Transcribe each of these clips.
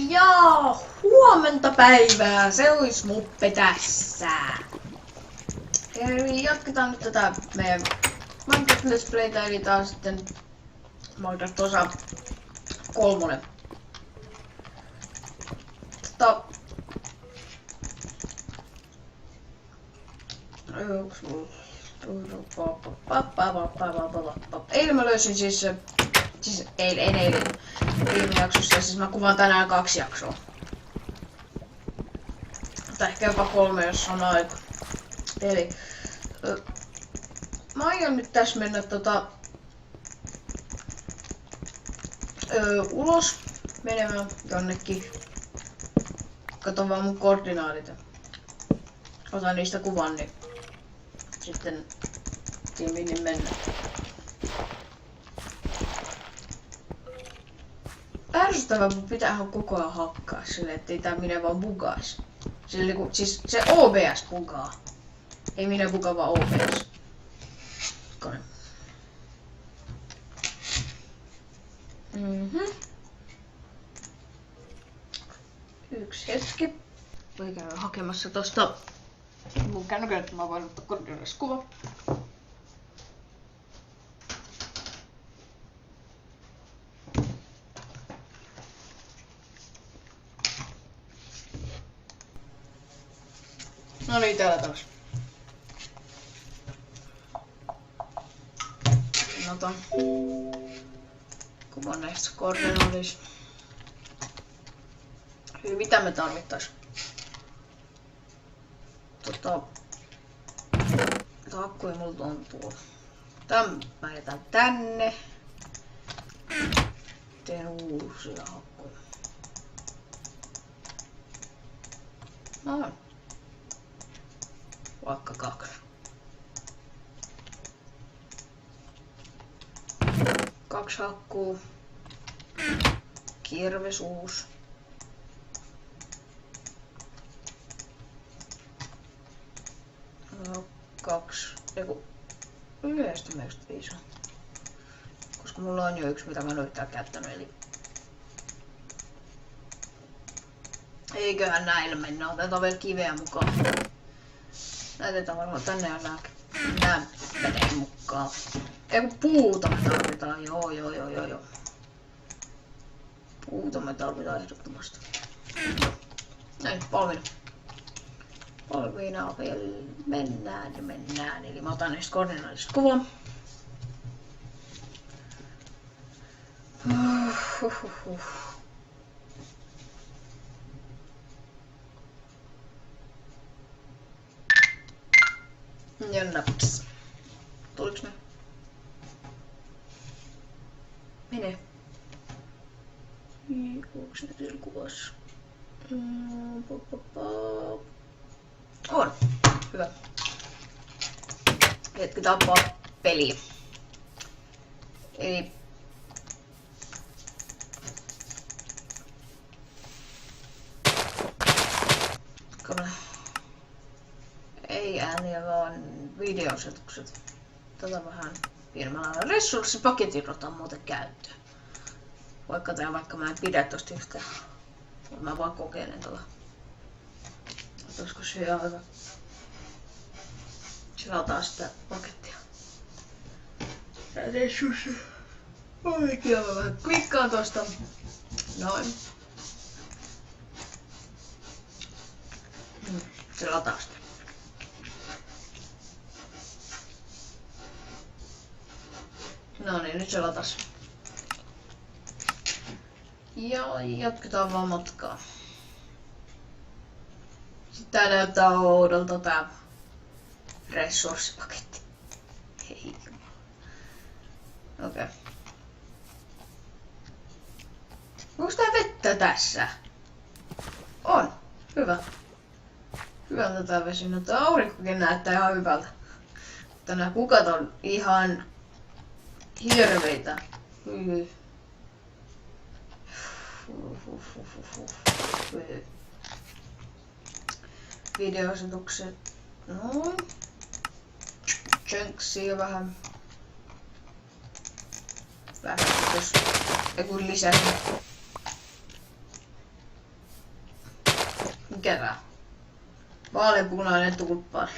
Ja huomenta päivää, se olisi Muppe tässä. Eli jatketaan nyt tätä meidän Minecraft Let's Playtä, eli taas sitten Minecraft osa 3. Eilen mä löysin siis eilen viime jaksossa, siis mä kuvaan tänään 2 jaksoa. Tai ehkä jopa 3, jos on aika. Eli mä aion nyt tässä mennä ulos menemään jonnekin. Katon vaan mun koordinaatit. Otan niistä kuvan, niin sitten tiedän minne mennä. Ärsyttävää, mun pitää koko ajan hakkaa silleen, ettei tää minä vaan bugaisi. Siis se OBS bugaa. Ei minä bugaa, vaan OBS. Kone. Yksi hetki. Voi käydä hakemassa tosta mun kännykän, että mä voin ottaa koordinaateista kuva. No niin, täällä taas. Otan kuvan näistä koordinaatista. Mitä me tarvittais? Akkuja multa on tuolla. Tän mä jätän tänne. Teen uusia akkuja. No. Vaikka 2. 2 hakkuu. Kirves uusi. No, 2. Eiku. Yhdestä meistä 5 on. Koska mulla on jo 1, mitä mä en oo yhtään käyttänyt, eli eiköhän näillä mennä. Otetaan vielä kiveä mukaan. Näytetään varmaan tänne ja nää menee mukaan. Eiku puuta me tarvitaan, joo. Puuta me tarvitaan ehdottomasti. Näin, valmiina. Valmiina vielä mennään. Eli mä otan näistä koordinaatista kuvan. Ja naps. Tuliks ne? Mene. Onks ne siellä kuvassa? On. Hyvä. Hetki tappaa peliä. Eli ei ääniä, vaan videosetukset. Tätä vähän pienemmällä resurssipaketin otan muuten käyttöön. Vaikka mä en pidä tosta yhtään. Mä vaan kokeilen tuolla. Olisiko se ihan hyvä? Sillä otan sitä pakettia. Resurssi. Oikein mä vähän klikkaan tosta. Noin. Se lataa sitä. No niin, nyt se latas. Ja jatketaan vaan matkaa. Sitten tää näyttää oudolta tää resurssipaketti. Hei jumala. Okei. Onks tää vettä tässä? On. Hyvä. Hyvältä tää vesi. No tää aurinkokin näyttää ihan hyvältä. Mutta nää kukat on ihan hirveitä. Videoasetukset. Noin. Chunksia vähän. Vähän jos joku lisäsi. Mikä tää? Vaaleanpunainen tulppari.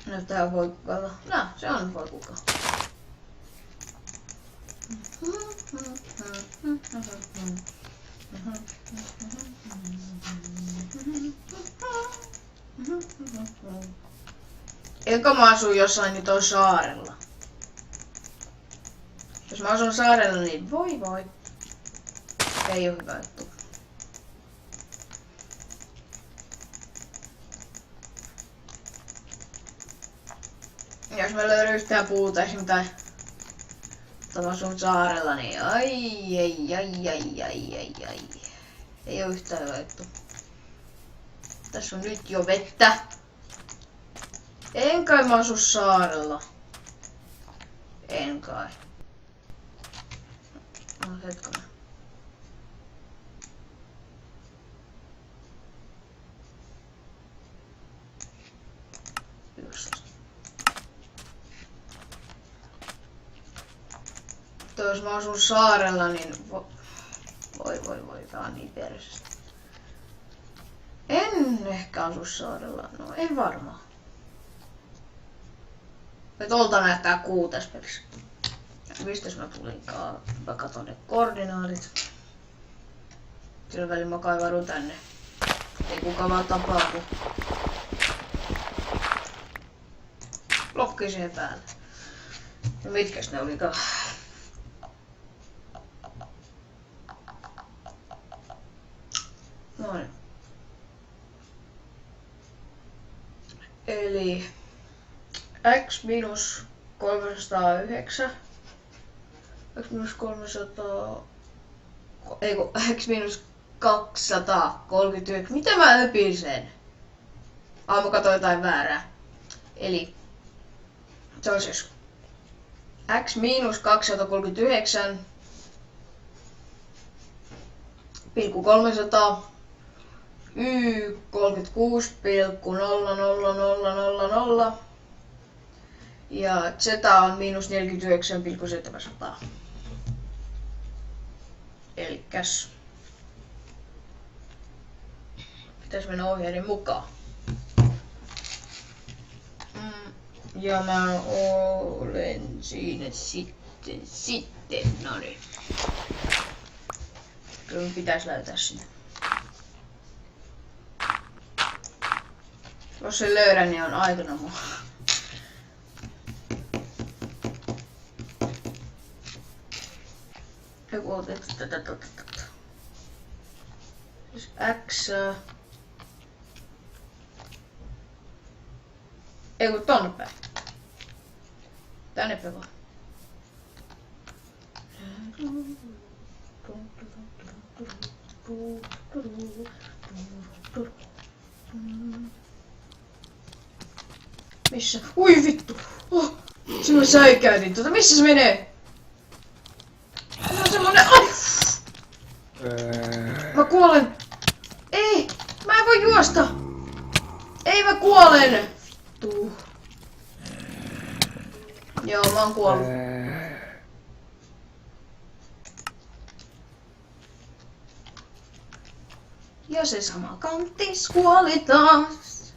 Näyttää voikkukalta. Nää, se on voikkukka. Eikö mä asun jossain nyt on saarella? Jos mä asun saarella, niin voi. Ei oo hyvä juttu. Jos mä löydän yhtään puuta esim. Tai mä asun saarella, niin ai. Ei oo yhtään hyvä juttu. Tässä on nyt jo vettä. En kai mä asu saarella. En kai. No hetkinen. Just. Jos mä asun saarella, niin voi, tää on niin persestä. En ehkä asu saarella, no ei varmaan. Ja tuolta näyttää kuutas pelissä. Mistäs mä tulinkaan? Mä katon ne koordinaatit. Sillä välin mä kaivaudun tänne. Ei kukaan vaan tapahdu. Blokki siihen päälle. No mitkäs ne olikaan? Noin. Eli x minus 309. X minus 300. Ei kun x minus 239. Mitä mä öpin sen? Mä katsoin jotain väärää. Eli se on siis x miinus 239 pilkku 300 y 36,00000 ja z on miinus 49,700. Elikkäs pitäis mennä ohjeiden mukaan. Ja mä olen siinä sitten, no niin. Kyllä pitäis löytää sinne. Jos sen löydän, niin on aikana mua. Joku otetaan tätä. Siis X. Ei kun tonne päin. Tänne päin vaan. Missä? Ui vittu! Oh, silloin säikäytin tuota. Missä se menee? Se on semmonen... Ai! Mä kuolen! Ei! Mä en voi juosta! Ei mä kuolen! Vittu. Joo, mä oon kuollut. Ja se sama kanttis kuoli taas.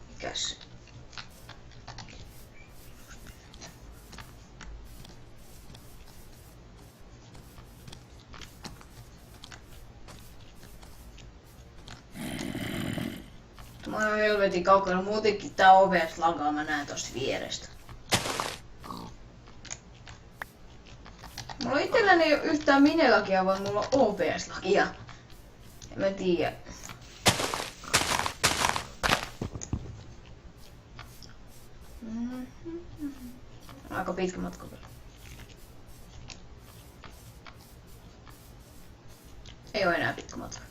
Mikäs? Mä oon helvetin kaukana, muutenkin tää OBS lagaa, mä näen tosta vierestä. Mulla itselläni ei oo yhtään minelagia, vaan mulla on OBS-lagia. En mä tiedä. Aika pitkä matka vielä. Ei oo enää pitkä matka.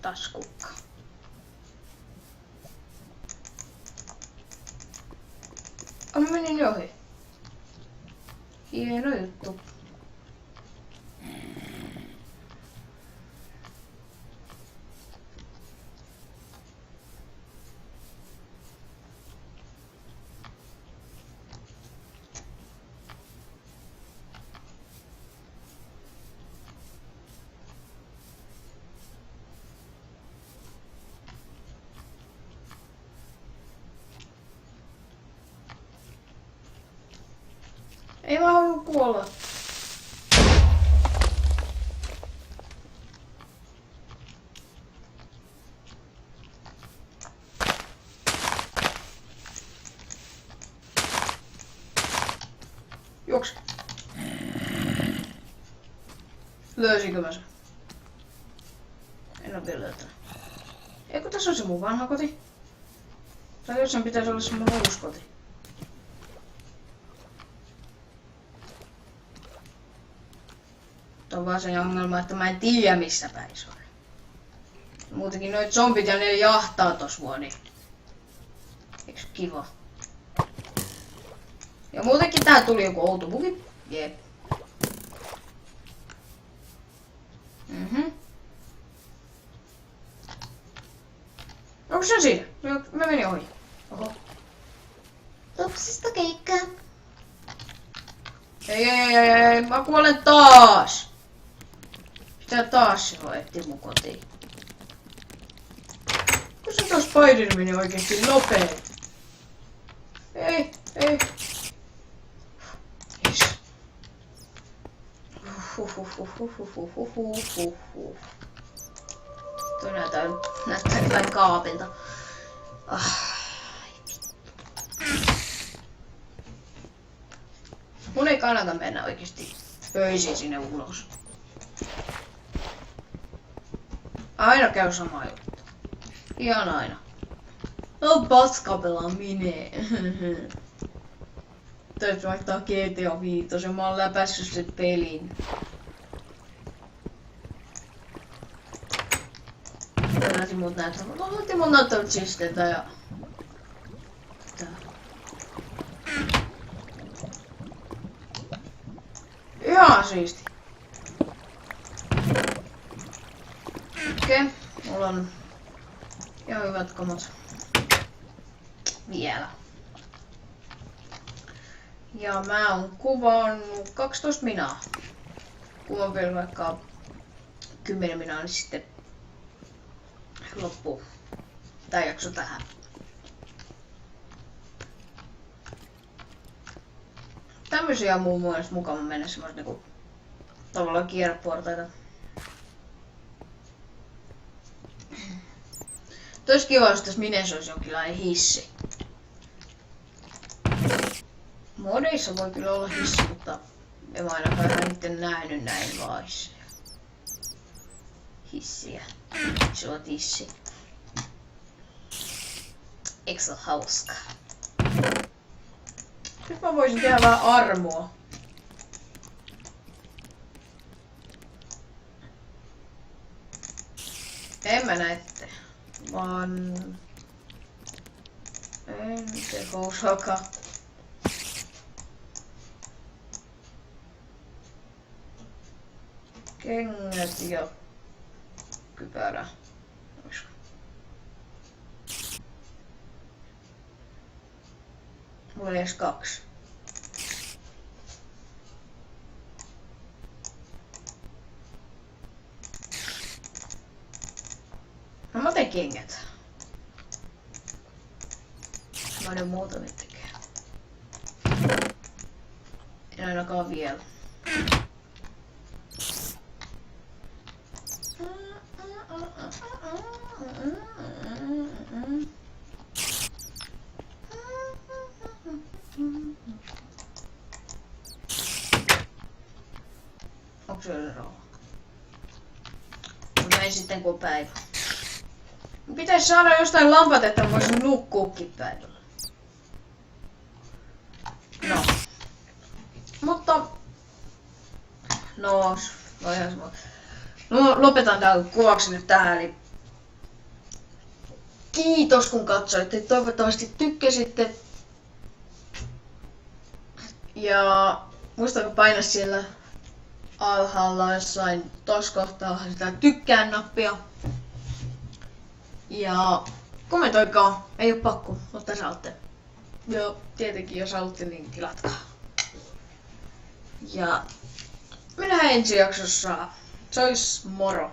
Taskukka. Mä menin jo ohi. Hieno juttu. Ei mä halua kuolla. Juoks. Löysinkö mä sen? En oo vielä löytänyt. Eikö tässä on se mun vanha koti? Tai jossain pitäisi olla se mun uusi koti. On vaan se ongelma, että mä en tiedä missä päin se on. Muutenkin noit zombit ja ne jahtaa tos vuoni. Eiks kiva? Ja muutenkin tää tuli joku outo bugi. Jep. Onko se siinä? Mä menin ohi. Oho. Topsista keikkaa. Ei, mä kuolen taas! Pitää taas se etsiä mun kotiin. Kun se tuo Spider meni oikeesti nopee. Ei. Yes. Tuo näyttää jotain kaapilta. Mun ei kannata mennä oikeesti öisin sinne ulos. Aina käy sama juttu. Ihan aina. No paskapelaaminen. Täytyy vaihtaa GTA 5, mä oon läpässyt sen pelin. Tällaisia muut näyttävät. Olette mun näyttävät sisteitä ja... Ihan siisti. Okei, mulla on ihan hyvät kamat. Vielä. Ja mä oon kuvannut 12 minaa. Kuvan vielä vaikka 10 minaa, niin sitten loppuu tää jakso tähän. Tämmösiä on muun muassa mukava mennä semmoista niinku tavallaan kierreportaita. Tois kiva, jos tässä Minessä olisi jonkinlainen hissi. Modeissa voi kyllä olla hissi, mutta en mä ainakaan itse nähnyt näin laissa. Hissiä. Se on hissi. Eikö se ole hauskaa? Nyt mä voisin tehdä vähän armoa. En mä näette, vaan... En tehosaka. Kengät ja kypärä. Mulla oli edes 2. No mä teen kengät. Mä en muuta nyt tekee. En ainakaan vielä. Onko se rauha? Mä en sitten kun on päivä. Pitäis saada jostain lampatetta, että voisin nukkuukin päivällä. No. Mutta... No lopetan tää kuvaksi nyt tähän, eli... Kiitos kun katsoitte, toivottavasti tykkäsitte. Ja muistakaa painaa siellä alhaalla jossain tos kohtaa sitä tykkään nappia. Ja kommentoikaa, ei oo pakko, mutta saatte. Joo, tietenkin jos haluatte niin tilatkaa. Ja mennään ensi jaksossa. Se ois moro.